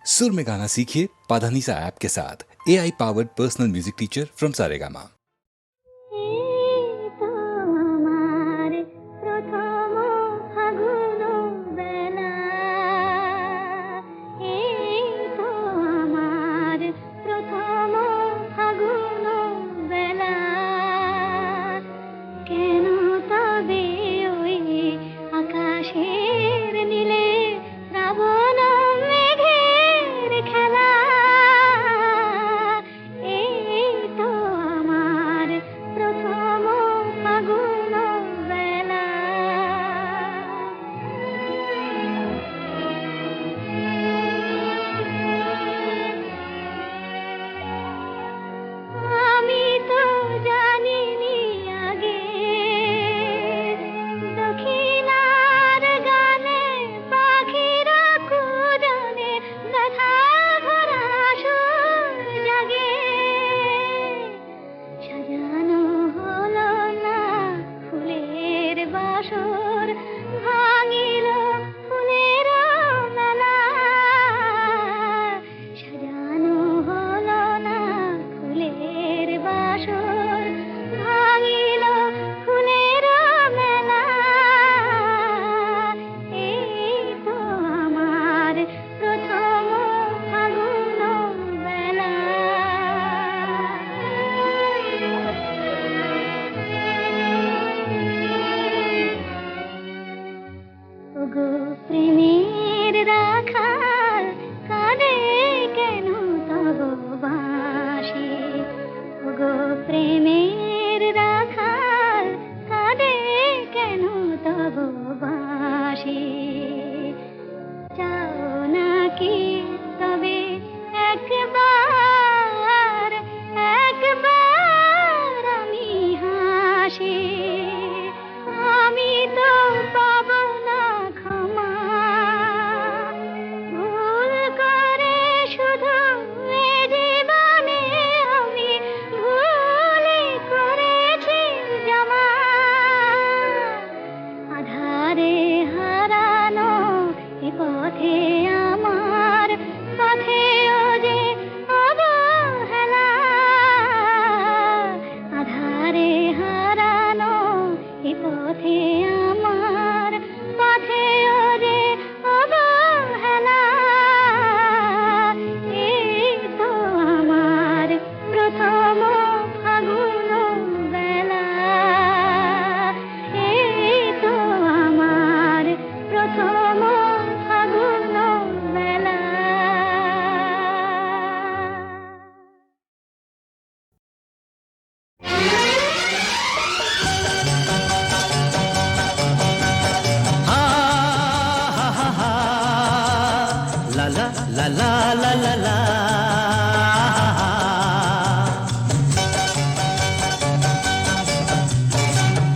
सुर में गाना सीखिए पाधानीसा ऐप के साथ। AI powered personal music teacher from Saregama.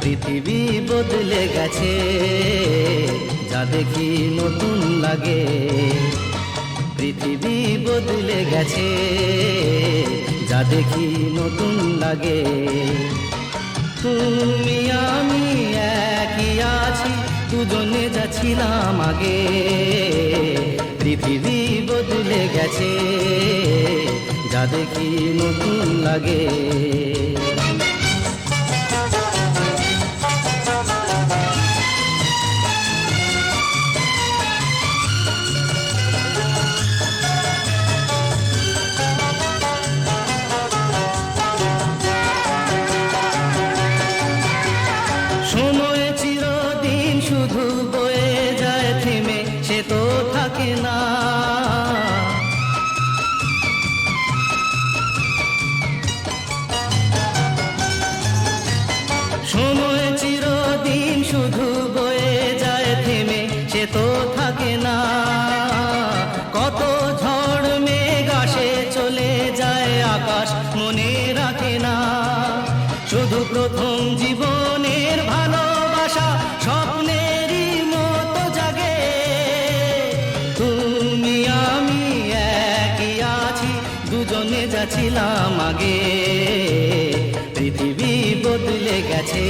পৃথিবী বদলে গেছে, যা দেখি নতুন লাগে। পৃথিবী বদলে গেছে, যা দেখি নতুন লাগে। তুমি আমি একই আছি, দুজনে যাচ্ছিলাম আগে। পৃথিবী বদলে গেছে, যা দেখি নতুন লাগে। সময় চিরদিন শুধু বয়ে যায় থেমে, সে তো থাকে না। সময় চিরদিন শুধু বয়ে যায় থেমে, সে তো থাকে না। কত ঝড় মেঘ আসে চলে যায়, আকাশ মনে রাখে না। শুধু প্রথম জীবনের ভালোবাসা স্বপ্নেরই মতো জাগে। তুমি আমি একই আছি, দুজনে যাচ্ছিলাম আগে। পৃথিবী বদলে গেছে,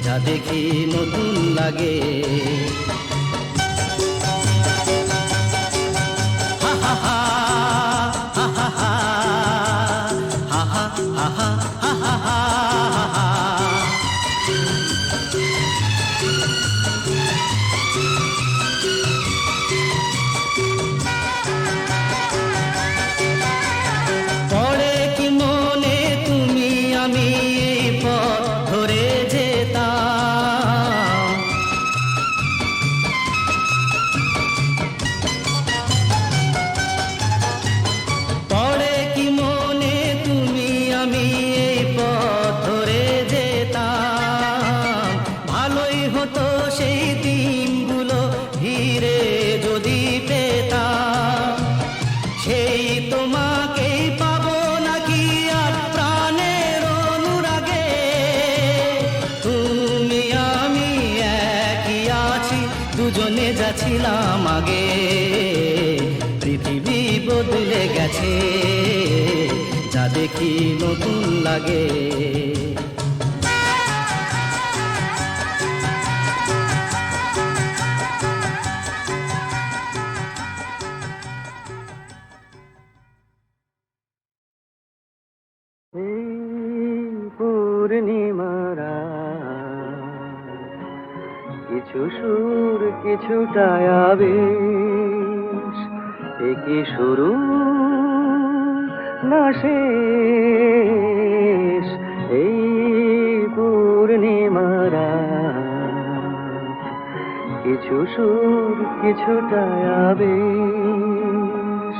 যা দেখি নতুন লাগে। যা দেখি নতুন লাগে। পূর্ণিমারা কিছু সুর কিছুটা আবেশ, কি শুরু না শেষ। এই পূর্ণিমারা কিছু সুর কিছুটা আবেশ।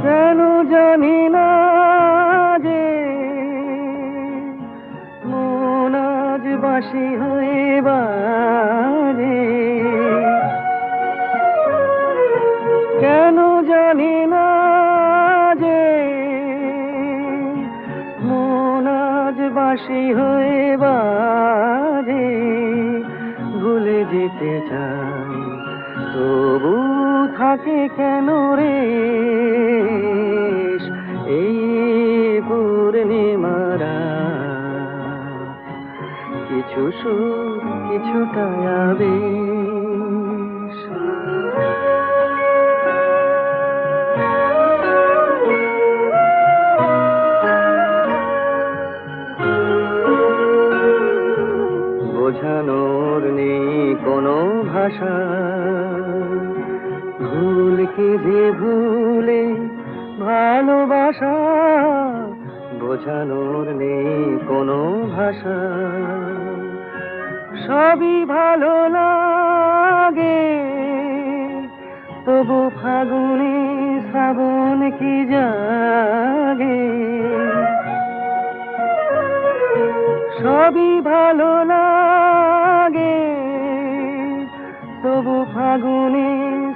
কেন জানি না যে মন আজ বাঁশি হয়ে বাজে, কেন জানি না যে মন আজ বাঁশি হয়ে বাজে। ভুলে যেতে চাই তবু থাকে কেন রে এই পূর্ণিমারা কিছু সুর কিছুটা আবেশ। বোঝানোর নেই কোনো ভাষা, ভুল কি যে ভুলে ভালোবাসা। বোঝানোর নেই কোনো ভাষা, সবই ভালো লাগে তবু ফাগুনে শ্রাবণ কি জাগে। সবই ভালো লাগে তবু ফাগুনে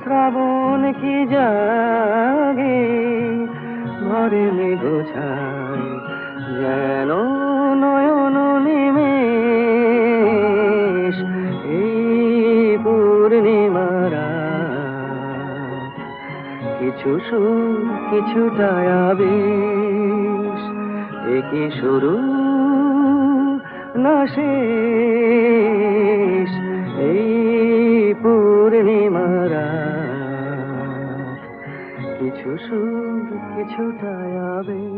শ্রাবণ কি জাগে। ঘরে মেঘোছায় যেন নয়ন নিমেষ। এই পূর্ণিমারা কিছু সুর কিছুটা আবেশ, কি শুরু না শেষ। এই পূর্ণিমারা কিছু সুর কিছুটা আবেশ।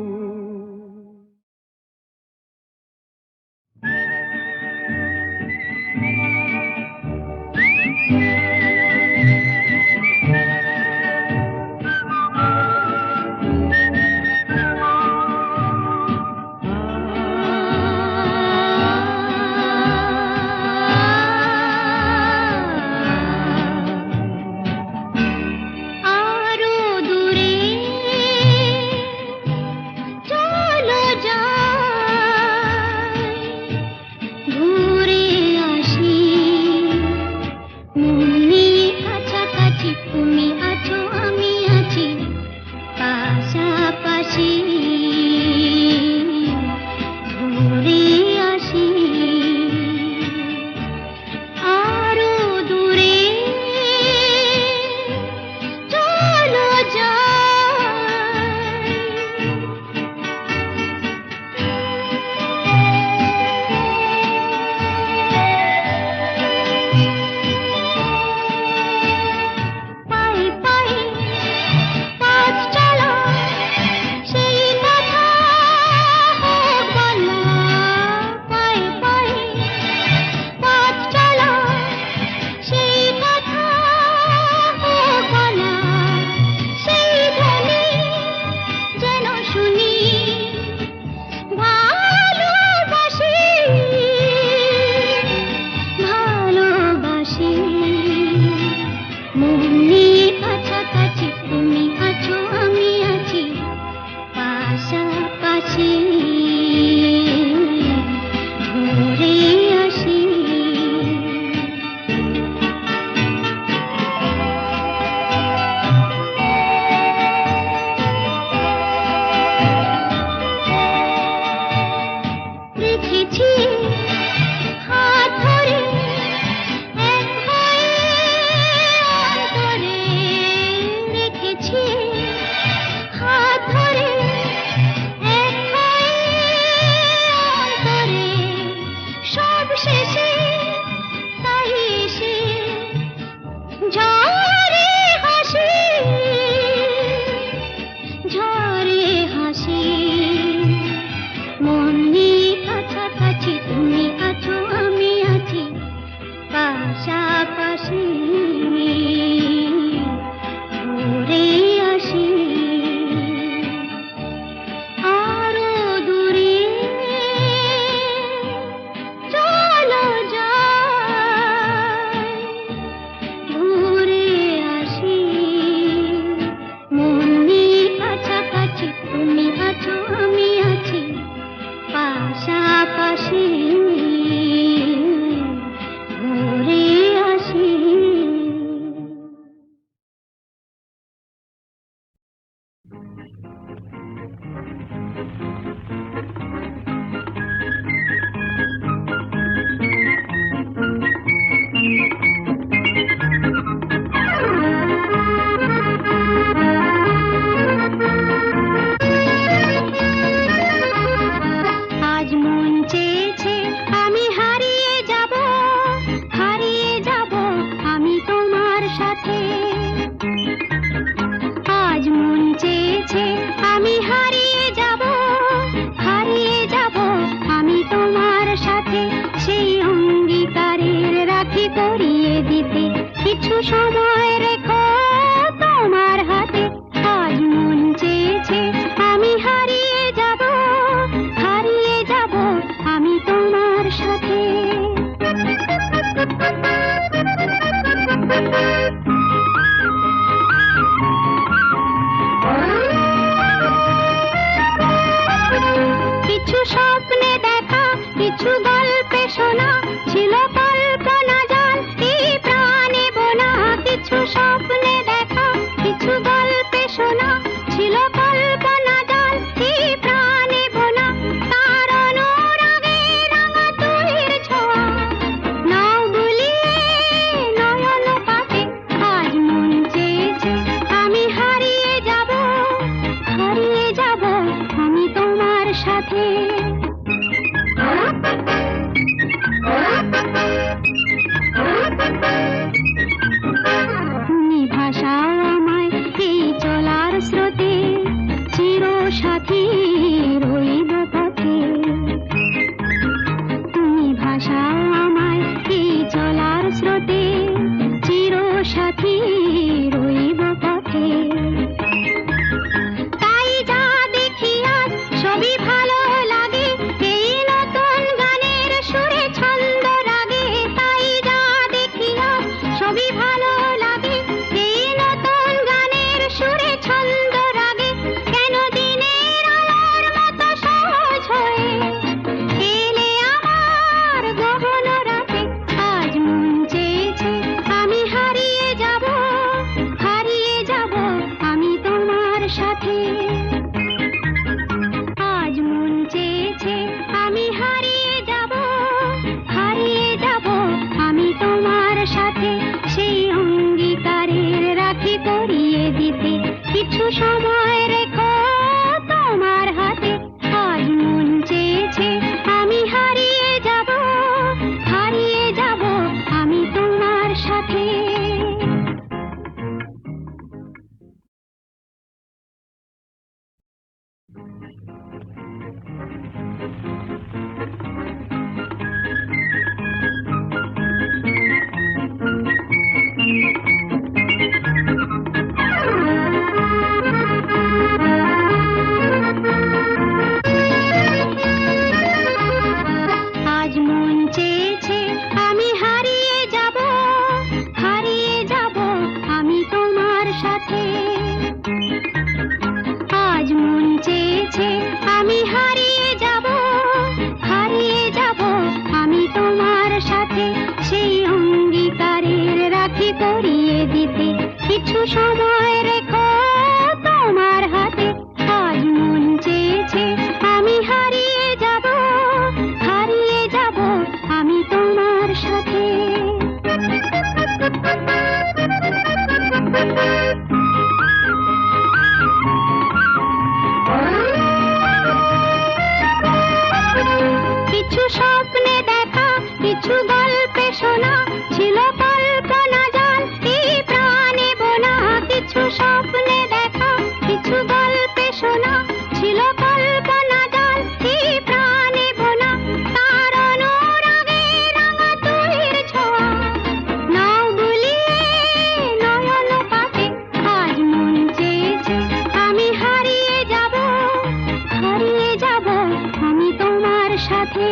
আমি হারিয়ে যাব, হারিয়ে যাব আমি তোমার সাথে, সেই অঙ্গীকারের রাখি পরিয়ে দিতে কিছু সময় রেখো তোমার হাতে। আজ মন চেয়েছে আমি হারিয়ে যাব, হারিয়ে যাব আমি তোমার সাথে। কিছু স্বপ্নে দেখা, কিছু গল্পে শোনা, ছিল কল্পনা জাল এই প্রাণে বোনা। কিছু স্বপ্নে দেখা, কিছু গল্পে শোনা, ছিল কল্পনা জাল এই প্রাণে বোনা। তার অনুরাগে রাঙা তুলির ছোঁয়া নাও বুলিয়ে নয়ন পাতে। আজ মন চেয়েছে আমি হারিয়ে যাব, হারিয়ে যাব আমি তোমার সাথে। তুমি ভাসাও আমায় এই চলার স্রোতে, চির সাথী রইব পথে। তুমি ভাসাও আমায় এই চলার স্রোতে, চির সাথী রইব পথে। তাই যা দেখি আজ সবই ভালো লাগে, এই নতুন গানের সুরে ছন্দ রাগে। তাই যা দেখি আজ সবই ভালো লাগে, এই নতুন গানের সুরে ছন্দ রাগে। কেন দিনের আলোর মতো সহজ হয়ে এলে আমার গহন রাতে। আজ মন চেয়েছে আমি হারিয়ে যাব, হারিয়ে যাব আমি তোমার সাথে। আজ মন চেয়েছে আমি হারিয়ে যাব, হারিয়ে যাব আমি তোমার সাথে, সেই অঙ্গীকারের রাখি পরিয়ে দিতে কিছু সময় রেখো তোমার হাতে। আজ মন চেয়েছে আমি হারিয়ে যাব, হারিয়ে যাব আমি তোমার সাথে। আজ মন চেয়েছে আমি হারিয়ে যাব, হারিয়ে যাব আমি তোমার সাথে। আজ মন চেয়েছে আমি হারিয়ে যাব, হারিয়ে যাব আমি তোমার সাথে, সেই অঙ্গীকারের রাখি পরিয়ে দিতে কিছু সময় রেখো তোমার হাতে। আজ মন চেয়েছে আমি হারিয়ে যাব, হারিয়ে যাব আমি তোমার সাথে। কিছু স্বপ্নে দেখা, কিছু গল্পে শোনা, ছিল কল্পনা জাল এই প্রাণে বোনা। কিছু স্বপ্নে দেখা, কিছু গল্পে শোনা, ছিল কল্পনা জাল এই প্রাণে বোনা। তার অনুরাগে রাঙা তুলির ছোঁয়া নাও বুলিয়ে নয়ন পাতে। আজ মন চেয়েছে আমি হারিয়ে যাব, হারিয়ে যাব আমি তোমার সাথে।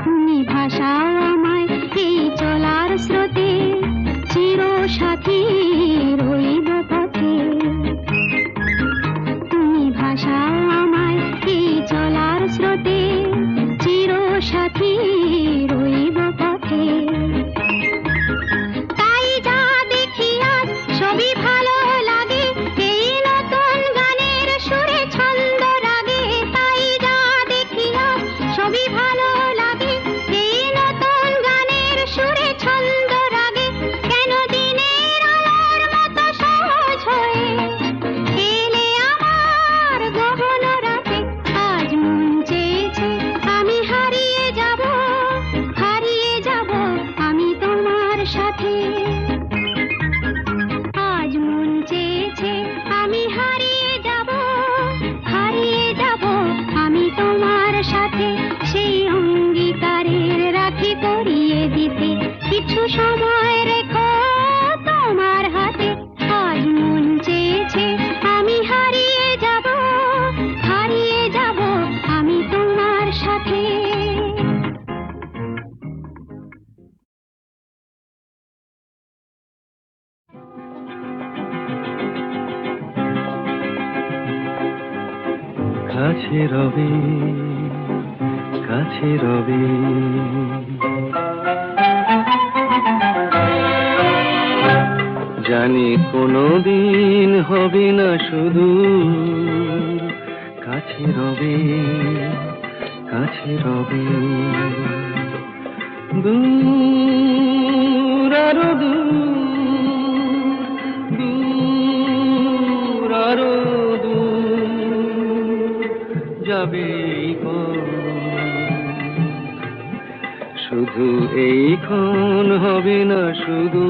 তুমি ভাসাও আমায় এই চলার স্রোতে, চির সাথী রইব পথে। তুমি ভাসাও আমায় এই চলার স্রোতে, চির সাথী রইব পথে। তাই যা দেখি আজ সবই ভালো লাগে, এই নতুন গানের সুরে ছন্দ রাগে। তাই যা দেখি আজ সবই ভালো লাগে, এই নতুন গানের সুরে ছন্দ রাগে। কেন দিনের আলোর মতো সহজ হয়ে এলে আমার গহন রাতে। আজ মন চেয়েছে আমি হারিয়ে যাব, কাছে রবে, কাছে রবে। জানি কোনোদিন হবে না শুধু, কাছে রবে, কাছে রবে। দূর আরো দূর, দূর আরো দূর যাবে এই পথ। শুধু এইক্ষণ হবে না শুধু।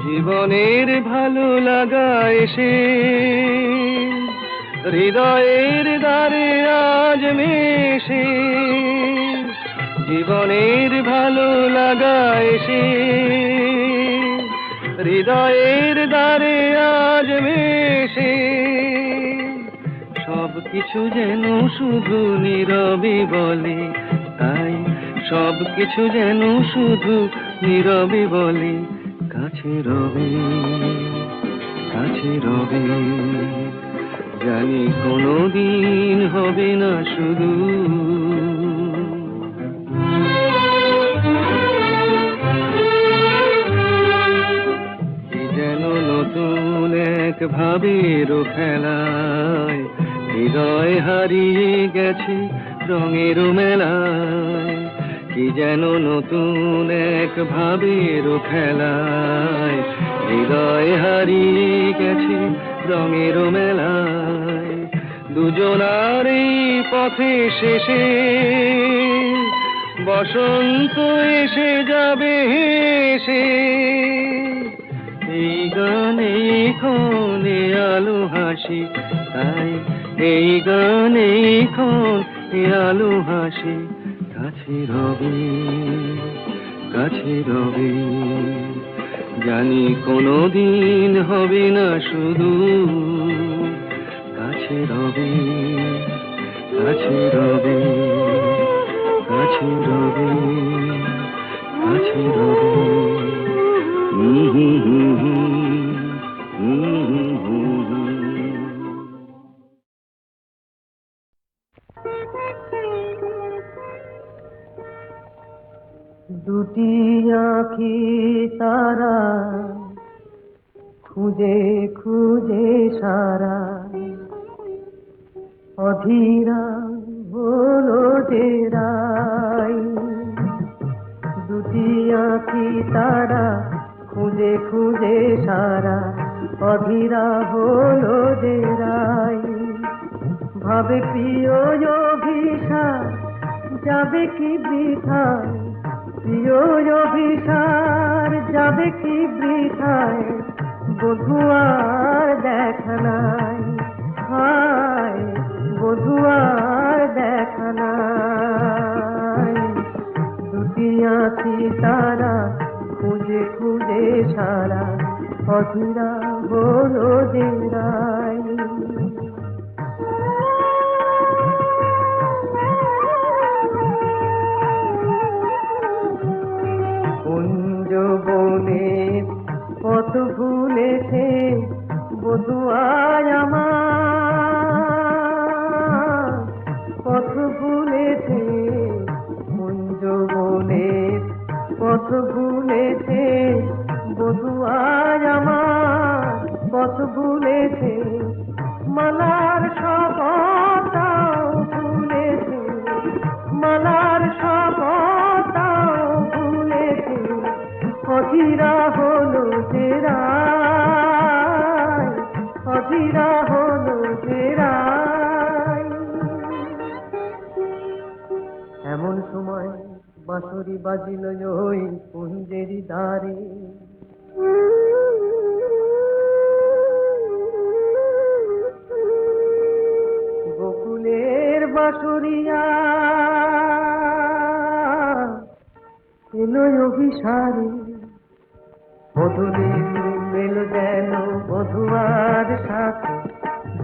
জীবনের ভালো লাগা এসে হৃদয়ের দ্বারে আজ মেশে। জীবনের ভালো লাগা এসে হৃদয়ের দ্বারে আজ মেশে। সব কিছু যেন শুধু নীরবে বলে, তাই সব কিছু যেন শুধু নীরবে বলে, কাছে রবে, কাছে রবে। জানি কোনোদিন হবে না শুধু। কি যেন নতুন এক ভাবের খেলায় হৃদয় হারিয়ে গেছে রঙের মেলায়। কি যেন নতুন এক ভাবের খেলায় হৃদয় হারিয়ে গেছে রঙের মেলায়। দুজনার এই পথে শেষে বসন্ত এসে যাবে হেসে। এই গানে ক্ষণে আলো হাসি, তাই এই গানে ক্ষণে আলো হাসি। কাছে রবে, কাছে রবে। জানি কোনোদিন হবে না শুধু, কাছে রবে, কাছে রবে, কাছে রবে, কাছে রবে। দুটি আঁখি তারা খুঁজে খুঁজে সারা অধীরা হলো যে রাই। দুটি আঁখি তারা খুঁজে খুঁজে সারা অধীরা হলো যে রাই। ভাবে প্রিয় অভিশাপ যাবে কি বৃথায়, প্রিয় অভিসার যাবে কি বৃথায়। বধুয়ার দেখা নাই, হায় বধুয়ার দেখা নাই। দুটি আঁখি তারা খুঁজে খুঁজে সারা অধীরা হলো যে রাই। বনের পথ ভুলেছে বধুয়ায় আমার, পথ ভুলেছে কুঞ্জ বনের পথ ভুলেছে বধুয়ায় আমার, পথ ভুলেছে মালার শপথটাও ভুলেছে, মালার শপথটাও ভুলেছে। অধীরা হলো যে রাই, অধীরা হলো যে রাই। এমন সময় বাঁশরি বাজিল ওই কুঞ্জেরি দ্বারে। গোকুলের বাঁশরিয়া এলো অভিসারে। বধূরে মেলো যেন বধুয়ার সাথে,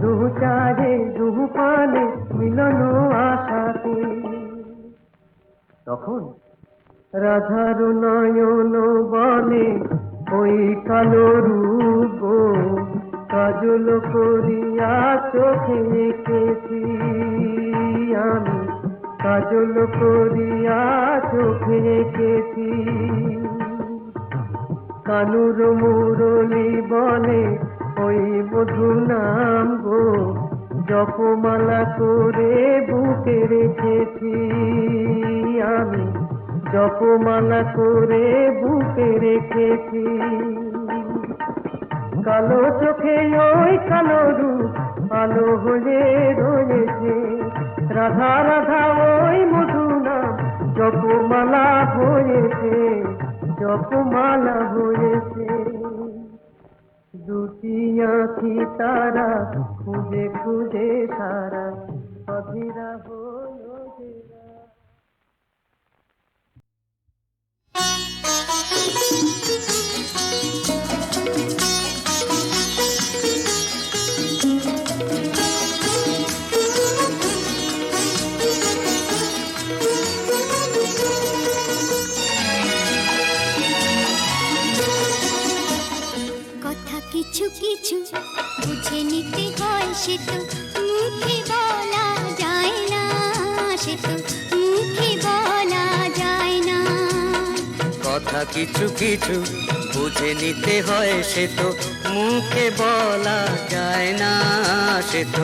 দুহু চারে দুহু পানে মিলন আশাতে। তখন রাধার নয়ন বলে ওই কালো রূপ কাজল করিয়া চোখে এঁকেছি আমি, কাজল করিয়া চোখে এঁকেছি। কানুর মুরলি বলে ওই মধু নাম গো, জপমালা করে বুকে রেখেছি আমি, জপমালা করে বুকে রেখেছি। কালো চোখে ওই কালো রূপ আলো হয়ে রয়েছে, রাধা রাধা ওই মধু নাম জপমালা হয়েছে, জপমালা হয়েছে। দুটি আঁখি তারা খুঁজে খুঁজে সারা অধীরা হলো জেরা। কিছু কিছু বুঝে নিতে হয়, সে তো মুখে বলা যায় না, সে তো মুখে বলা যায় না। কথা কিছু কিছু বুঝে নিতে হয়, সে তো মুখে বলা যায় না, সে তো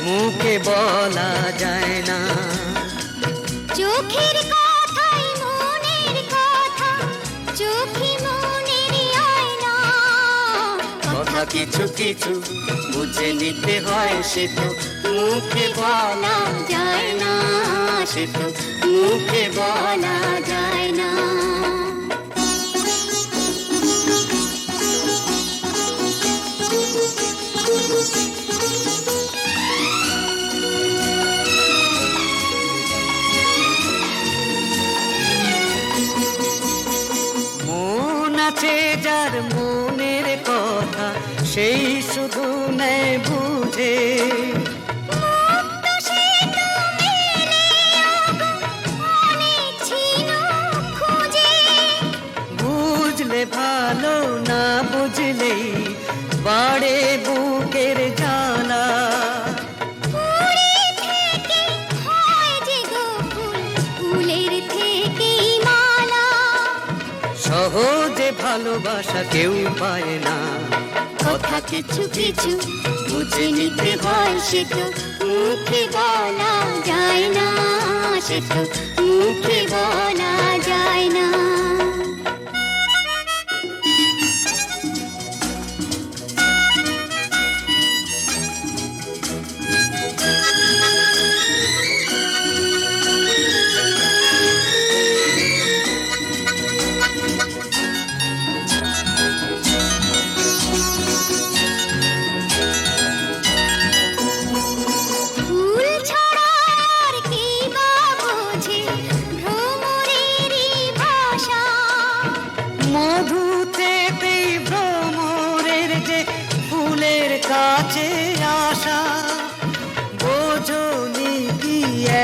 মুখে বলা যায় না। চোখের কথাই মনের কথা, চোখে মনের আয়না। কথা কিছু কিছু বুঝে নিতে হয়, সে তো মুখে বলা যায় না, সে তো মুখে বলা যায় না। মন আছে যার মনের কথা, সেই শুধু নেয় বুঝে। বুঝলে ভালো, না বুঝলেই বাড়ে বুকের জ্বালা। সহজে ভালোবাসা কেউ পায় না। কথা কিছু কিছু বুঝে নিতে হয়, সে তো মুখে বলা যায় না, সে তো মুখে বলা যায় না। কাছে আসা বোঝনি কি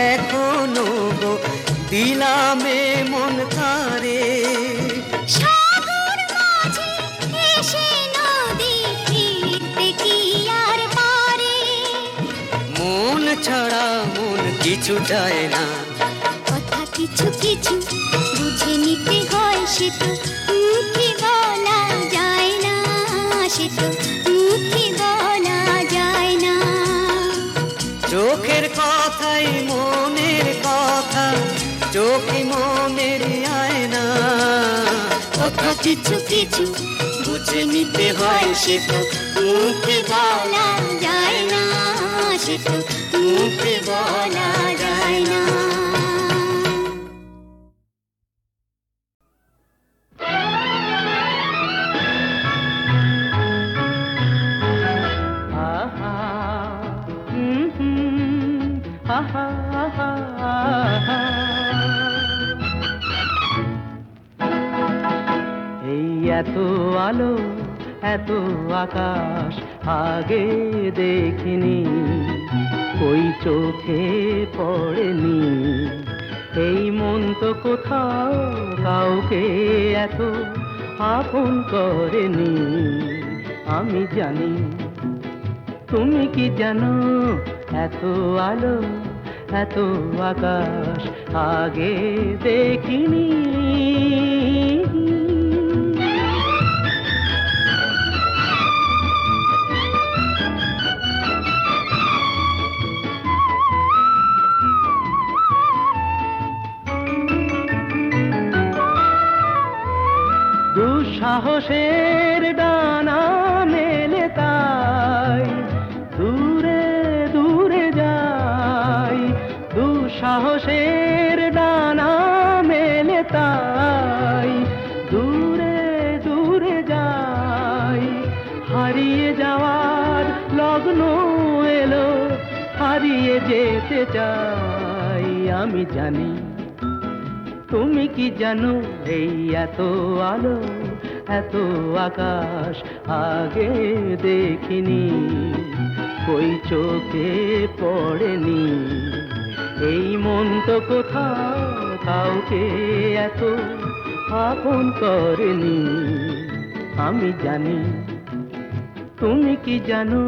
এখনো গো, দিলামে মন কারে। সাগর মাঝে এসে নদী ফিরতে কি আর পারে। মন ছাড়া মন কিছু চায় না। কথা কিছু কিছু বুঝে নিতে হয়, সে তো মুখে বলা যায় না, সে তো মুখে বলা যায় না। চোখের কথাই মনের কথা, চোখে মনের আয়না। কথা কিছু কিছু বুঝে নিতে হয়, সে তো মুখে বলা যায় না, সে তো মুখে বলা যায় না। এই এত আলো এত আকাশ আগে দেখিনি, ওই চোখে পড়েনি। এই মন তো কোথাও কাউকে এত আপন করেনি। আমি জানি, তুমি কি জানো, এত আলো এত আকাশ আগে দেখিনি। দুঃসাহসের ডানা মেলে তাই দূরে দূরে যাই। দুঃসাহসের ডানা মেলে তাই দূরে দূরে যাই। হারিয়ে যাওয়ার লগ্ন এলো, হারিয়ে যেতে চাই। আমি জানি, তুমি কি জানো, এই এত আলো এত আকাশ আগে দেখিনি, কই চোখে পড়েনি। এই মন তো কোথাও কাউকে এত আপন করেনি। আমি জানি, তুমি কি জানো।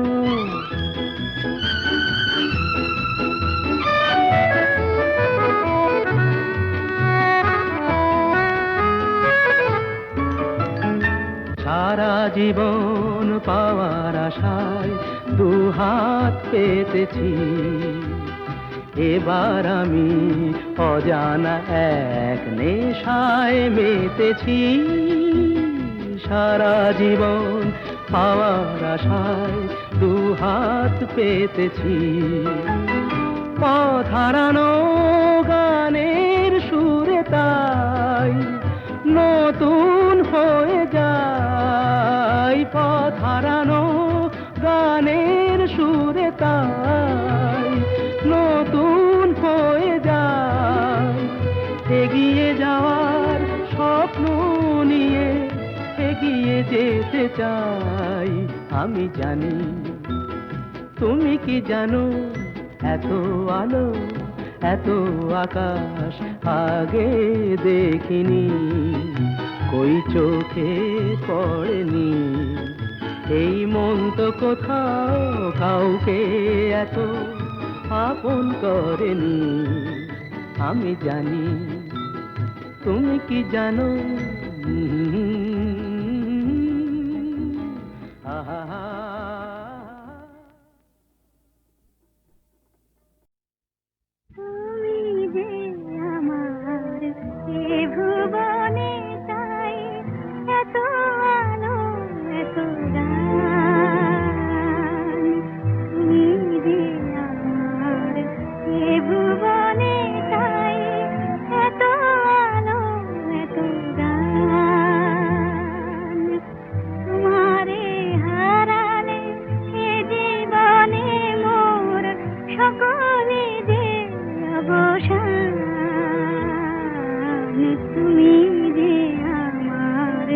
সারা জীবন পাওয়ার আশায় দুহাত পেতেছি, এবার আমি অজানা এক নেশায় মেতেছি। সারা জীবন পাওয়ার আশায় দুহাত পেতেছি, পথ হারানো গানের সুরে তাই নতুন হয়ে যায়। পথ হারানো গানের সুরে তাই নতুন হয়ে যায়। এগিয়ে যাওয়ার স্বপ্ন নিয়ে এগিয়ে যেতে চাই। আমি জানি, তুমি কি জানো, এত আলো এত আকাশ আগে দেখিনি, কই চোখে পড়েনি। এই মন তো কোথাও কাউকে এত আপন করেনি। আমি জানি, তুমি কি জানো। আহা তুমি যে আমার এ ভুবনে তাই এত আলো এত গান। তুমি যে আমার এ ভুবনে তাই এত আলো এত গান। তোমারে হারালে এ জীবনে মোর সকলে যে অবসান। তুমি যে আমার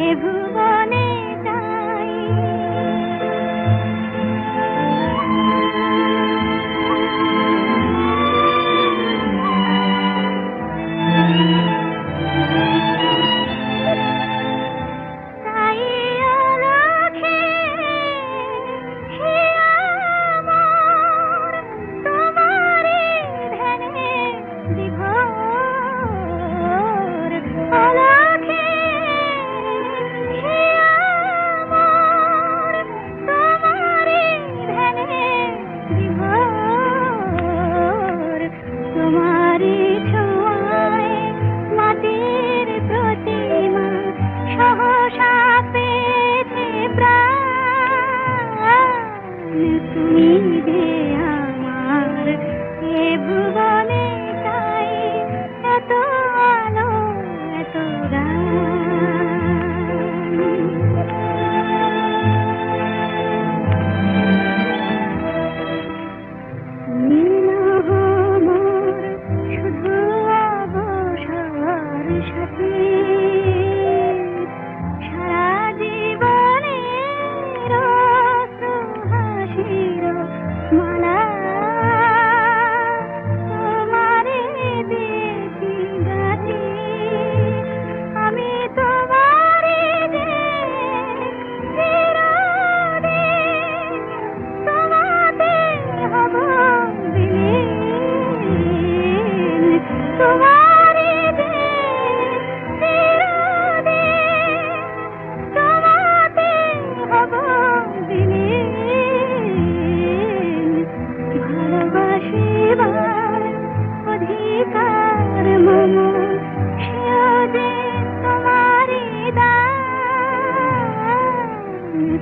এ ভুবনে তাই। তাই আলোকে হে আমার তোমারে ধ্যানে বিভোর। আলোকে হে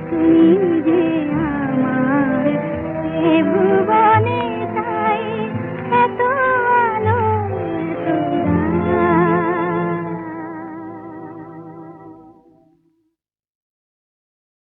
তুমি